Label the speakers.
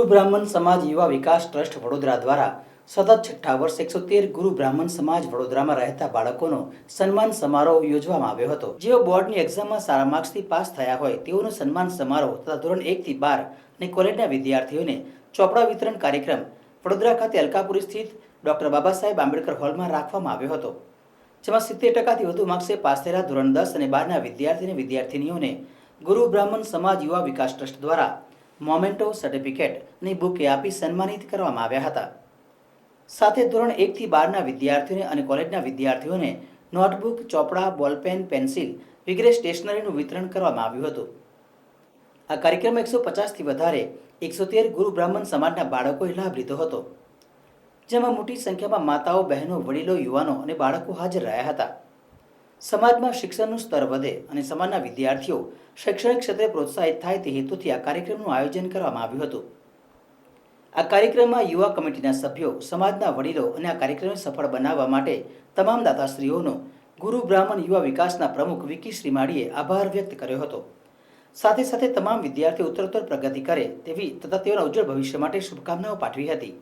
Speaker 1: ગુરુ બ્રાહ્મણ સમાજ યુવા વિકાસ ટ્રસ્ટ વડોદરા દ્વારા સતત છઠ્ઠા વર્ષ 113 ગુરુ બ્રાહ્મણ સમાજ વડોદરામાં રહેતા બાળકોનો સન્માન સમારોહ યોજવામાં આવ્યો હતો। જેઓ બોર્ડની એક્ઝામમાં સારા માર્ક્સથી પાસ થયા હોય તેઓનો સન્માન સમારોહ તથા ધોરણ 1 થી 12 અને કોલેજના વિદ્યાર્થીઓને ચોપડા વિતરણ કાર્યક્રમ વડોદરા ખાતે અલકાપુરી સ્થિત ડોક્ટર બાબા સાહેબ આંબેડકર હોલમાં રાખવામાં આવ્યો હતો, જેમાં 70% વધુ માર્ક્સે પાસ થયેલા ધોરણ 10 અને 12ના વિદ્યાર્થી અને વિદ્યાર્થીનીઓને ગુરુ બ્રાહ્મણ સમાજ યુવા વિકાસ ટ્રસ્ટ દ્વારા મોમેન્ટો સર્ટિફિકેટ અને બુકે આપી સન્માનિત કરવામાં આવ્યા હતા। સાથે ધોરણ 1 થી 12ના વિદ્યાર્થીઓને અને કોલેજના વિદ્યાર્થીઓને નોટબુક, ચોપડા, બોલપેન, પેન્સિલ વગેરે સ્ટેશનરીનું વિતરણ કરવામાં આવ્યું હતું। આ કાર્યક્રમમાં 150 થી વધારે 113 ગુરુ બ્રાહ્મણ સમાજના બાળકોએ લાભ લીધો હતો, જેમાં મોટી સંખ્યામાં માતાઓ, બહેનો, વડીલો, યુવાનો અને બાળકો હાજર રહ્યા હતા। સમાજમાં શિક્ષણનું સ્તર વધે અને સમાજના વિદ્યાર્થીઓ શૈક્ષણિક ક્ષેત્રે પ્રોત્સાહિત થાય તે હેતુથી આ કાર્યક્રમનું આયોજન કરવામાં આવ્યું હતું। આ કાર્યક્રમમાં યુવા કમિટીના સભ્યો, સમાજના વડીલો અને આ કાર્યક્રમને સફળ બનાવવા માટે તમામ દાતાશ્રીઓનો ગુરુ બ્રાહ્મણ યુવા વિકાસના પ્રમુખ વિકી શ્રીમાળીએ આભાર વ્યક્ત કર્યો હતો। સાથે સાથે તમામ વિદ્યાર્થીઓ ઉત્તરોત્તર પ્રગતિ કરે તેવી તથા તેઓના ઉજ્જવળ ભવિષ્ય માટે શુભકામનાઓ પાઠવી હતી।